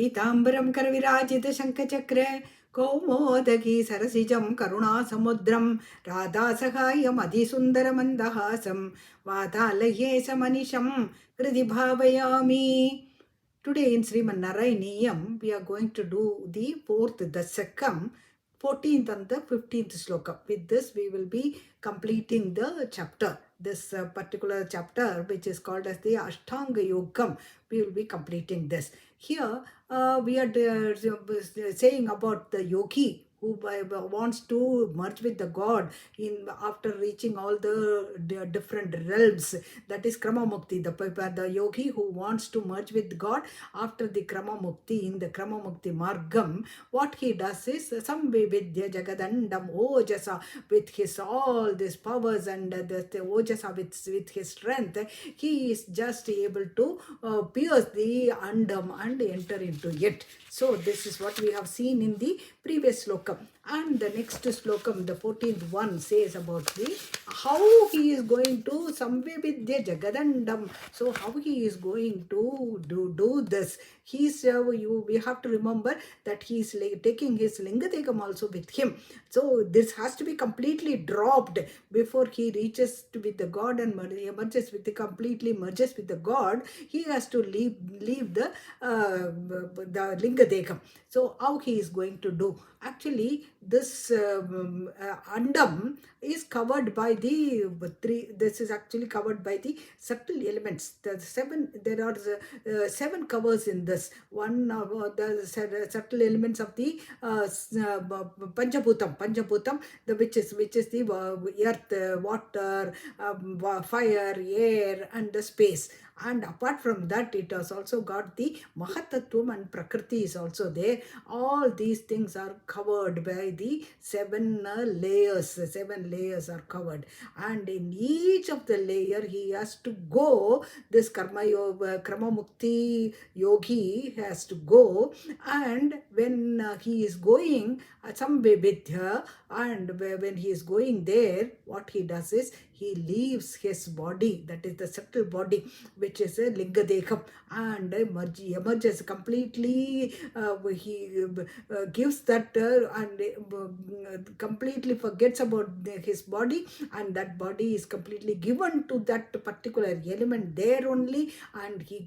पीताम्बरं करविराजितशङ्खचक्रे कौमोदकी सरसिजं करुणासमुद्रं राधासहायमधिसुन्दरमन्दहासं वातालये समनिशं हृदि भावयामि. Today in Sriman Narayaneeyam, we are going to do the 4th Dasakam, 14th and the 15th Slokam. With this, we will be completing the chapter. This particular chapter, which is called as the Ashtanga Yogam, we will be completing this. Here, we are saying about the yogi who wants to merge with the God in after reaching all the different realms. That is Krama Mukti, the yogi who wants to merge with God after the Krama Mukti. In the Krama Mukti Margam, what he does is Sambe Vidya Jagadandam Ojasa, with his all these powers and the Ojasa with his strength, he is just able to pierce the Andam and enter into it. So this is what we have seen in the previous slokam. And the next slokam, the 14th one, says about the how he is going to Samve Vidya Jagadandam. So how he is going to do this. He's we have to remember that he is taking his Lingadekam also with him. So this has to be completely dropped before he reaches to with the God and merges with the completely merges with the God. He has to leave the Lingadekam. So how he is going to do? Actually, this Andam is covered by the three. This is actually covered by the subtle elements. There are 7 covers in this. One of the subtle elements of the Panchabutam, which is the earth, water, fire, air, and the space. And apart from that, it has also got the Mahatattvam and Prakriti is also there. All these things are covered by the 7 layers. 7 layers are covered. And in each of the layer, he has to go. This Karma Mukti yogi has to go. And when he is going, some Vidya, and when he is going there, what he does is, he leaves his body, that is the subtle body, which is a Lingadekam, and emerges completely. He gives that and completely forgets about his body, and that body is completely given to that particular element there only, and he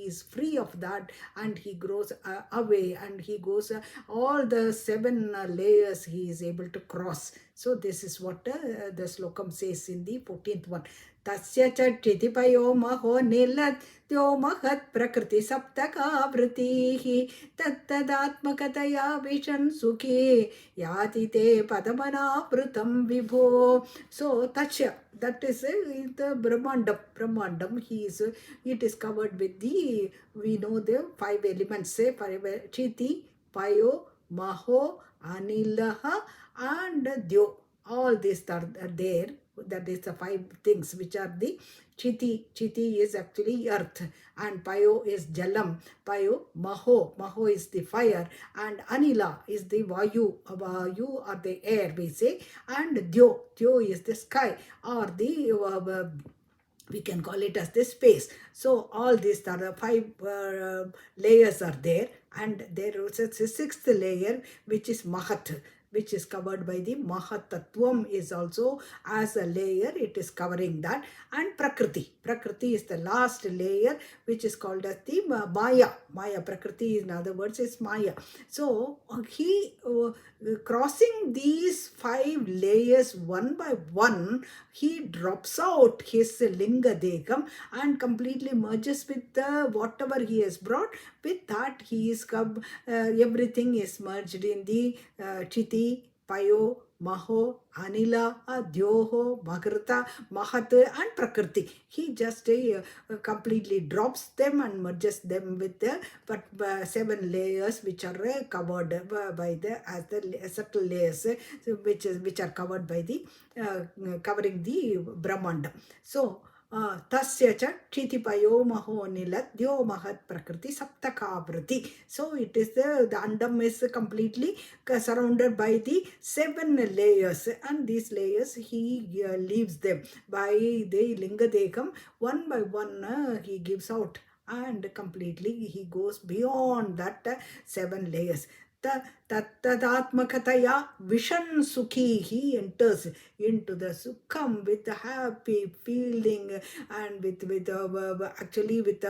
is free of that, and he grows away, and he goes all the 7 layers he is able to cross. So this is what the slokam says in the 14th one. Tasya chittipayo maho nilatyo mahat prakriti saptaka vritihi tattadatmakataya vishan sukhi yati te padamana prutam vibho. So Tasya, that is the Brahmandam. It is covered with the, we know the 5 elements, Chiti, Payo, Maho, Anilaha, and Dyo. All these are there. That is the 5 things which are the Chiti. Chiti is actually earth, and Payo is Jalam. Payo, Maho is the fire, and Anila is the Vayu. Vayu or the air, we say, and Dyo is the sky, or the we can call it as the space. So all these are the 5 layers are there, and there is a 6th layer which is Mahat, which is covered by the Mahatattvam is also as a layer, it is covering that. And Prakriti is the last layer, which is called as the Maya. Prakriti, in other words, is Maya. So he crossing these 5 layers one by one, he drops out his Lingadekam and completely merges with whatever he has brought. With that, he is everything is merged in the Chiti, Payo, Maho, Anila, Dyoho, Bhagrata, Mahat, and Prakriti. He just completely drops them and merges them with the 7 layers which are covered by the subtle layers, which are covered by the covering the Brahmanda. So Tasya cha Chitipayo Maho Niladyo Mahat Prakriti Saptakavrati. So it is the Andam is completely surrounded by the 7 layers, and these layers he leaves them by the Lingadekam. One by one he gives out and completely he goes beyond that 7 layers. Tatatmakataya Vishan Sukhi, he enters into the Sukham with a happy feeling, and actually with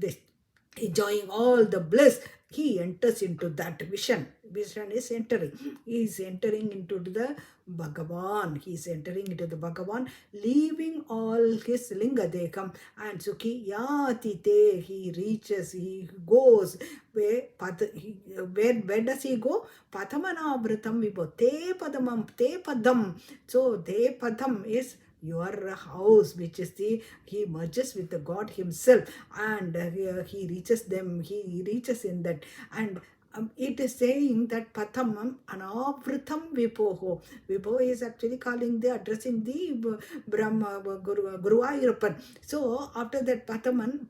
this enjoying all the bliss. He enters into that vision. Vision is entering. He is entering into the Bhagavan. He is entering into the Bhagavan, leaving all his linga dekam and Sukhi yati te. He reaches, he goes. Where does he go? Pathamanabratam vibho. Te padamam, te padam. So, te padam is your house, which is the, he merges with the God himself, and he reaches them, he reaches in that. And it is saying that Pathamam Anavritam Vipoho. Vipo is actually calling the, addressing the Brahma Guru Ayurappan. So after that Patham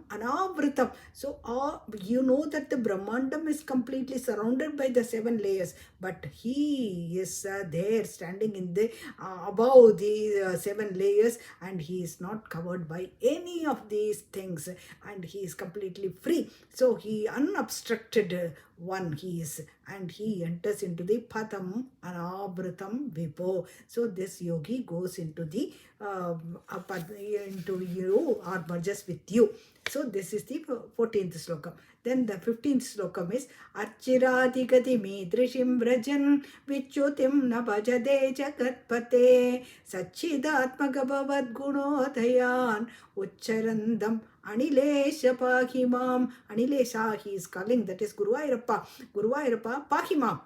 Anavritam. So you know that the Brahmandam is completely surrounded by the 7 layers, but he is there standing in the above the 7 layers, and he is not covered by any of these things, and he is completely free. So he unobstructed one he is, and he enters into the Patham Anavritam Vipo. So this yogi goes into the into you, or merges with you. So this is the 14th slokam. Then the 15th slokam is Archiradigati Midrishim Vrajan Vichutim Nabhajade Jagatpate Sachidatmagabhavad Gunodayan Ucharandam Anilesha Pahimam. Anilesha, he is calling, that is Guru Ayurappa. Guru Ayurappa, Pahimam,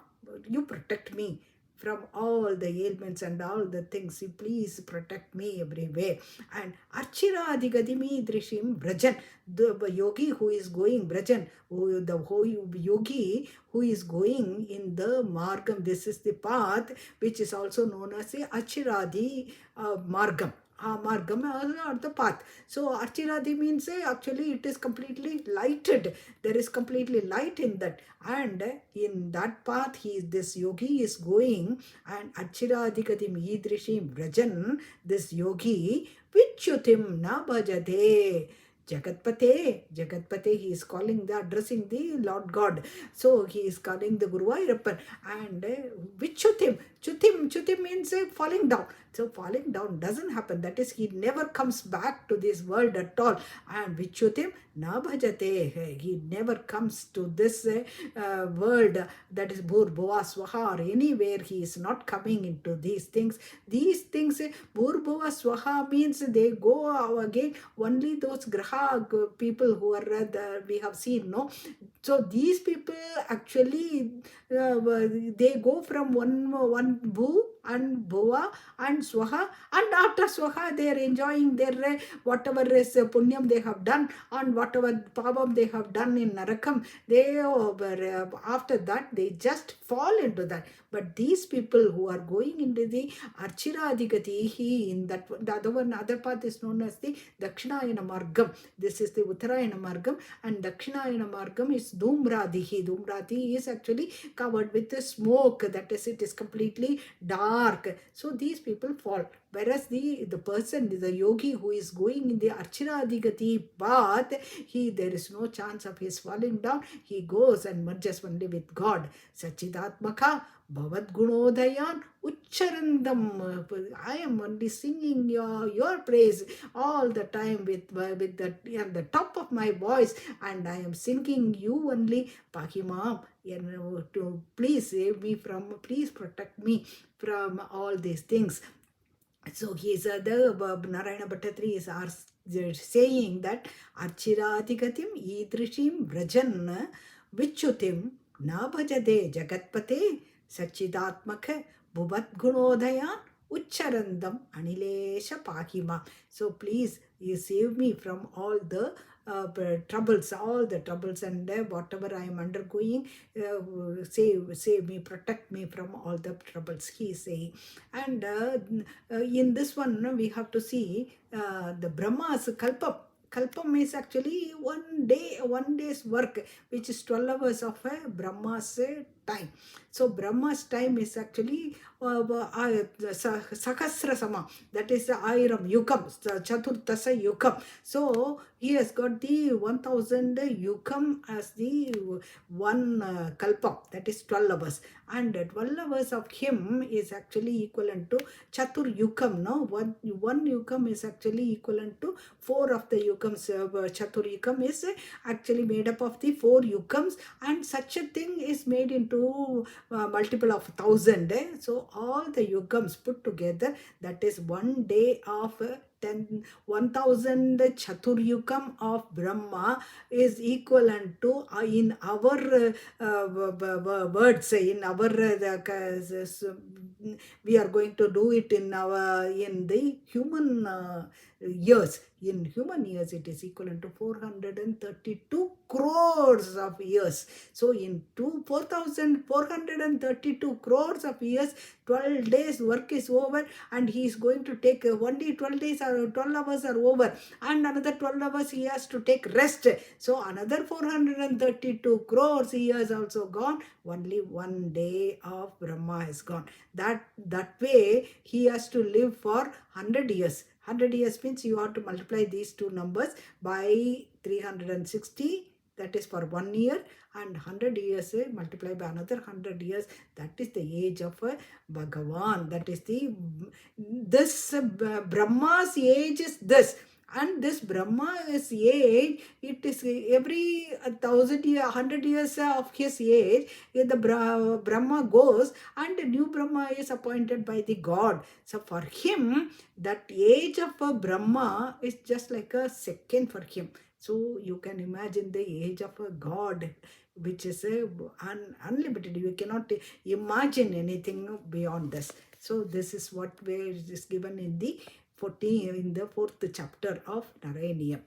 you protect me from all the ailments and all the things. You please protect me everywhere. And Archira Adigadimi Drishim Brajan, the yogi who is going Brajan, the whole yogi who is going in the Margam. This is the path which is also known as the Archiradi Margam. Margam, or the path. So Archiradi means actually it is completely lighted. There is completely light in that, and in that path this yogi is going. And Archiradikatim Idrishim Vrajan, this yogi Vichutim na bhajate Jagatpate, he is calling the, addressing the Lord God. So he is calling the Guru Ayurappan, and Chutim means falling down. So falling down doesn't happen. That is, he never comes back to this world at all. And Vichutim na bhajate, he never comes to this world, that is Bhur Bhuva Swaha, or anywhere. He is not coming into these things. These things, Bhur Bhuva Swaha means they go again. Only those Graha people who are we have seen, no? So these people actually they go from one Bhu and Bhuva and Swaha, and after Swaha they are enjoying their whatever is punyam they have done, and whatever pavam they have done in Narakam. They after that they just fall into that. But these people who are going into the Archiradigati, he in that, the other path is known as the Dakshinayana Margam. This is the Uttarayana Margam, and Dakshinayana Margam is Dhumradihi. Dhumradi is actually covered with the smoke. That is, it is completely dark. So these people fall. Whereas the person, the yogi who is going in the Archiradigati path, there is no chance of his falling down. He goes and merges only with God. Sachidatmaka Bhavad Gunodayan Ucharandam. I am only singing your praise all the time with the top of my voice, and I am singing you only. Pahimam, to please save me from, please protect me from all these things. So he is the Narayana Bhattatri is saying that Archiratigatim Idrishim Vrajan Vichutim na bhajade Jagatpate Sachidatmaka Bhuvat Gunodayan Ucharandam Anilesha Pahima. So please, you save me from all the troubles, and whatever I am undergoing, save me, protect me from all the troubles, he is saying. And in this one, we have to see the Brahma's kalpam is actually one day's work, which is 12 hours of Brahma's time. So Brahma's time is actually Sahasra Sama, that is the Ayiram Yukam, Chaturtasa Yukam. So he has got the 1000 Yukam as the one Kalpam, that is 12 hours. And 12 hours of him is actually equivalent to Chatur Yukam. No, one Yukam is actually equivalent to 4 of the Yukams. Chatur Yukam is actually made up of the 4 Yukams, and such a thing is made into multiple of 1000. So all the Yukams put together, that is one day of 1000 Chaturyukam of Brahma is equivalent to in our words, in our we are going to do it in the human years. In human years, it is equivalent to 432 crores of years. So in 4,432 crores of years, 12 days work is over, and he is going to take only 12 days or 12 hours are over, and another 12 hours he has to take rest. So another 432 crores years also gone. Only one day of Brahma is gone. That way he has to live for 100 years. 100 years means you have to multiply these two numbers by 360, that is for 1 year, and 100 years multiply by another 100 years, that is the age of Bhagavan. That is this Brahma's age is this. And this Brahma's age, it is every 1,000 years, 100 years of his age, the Brahma goes, and a new Brahma is appointed by the God. So for him, that age of a Brahma is just like a second for him. So you can imagine the age of a God, which is unlimited. You cannot imagine anything beyond this. So this is what is given in the 14, in the 4th chapter of Narayaneeyam.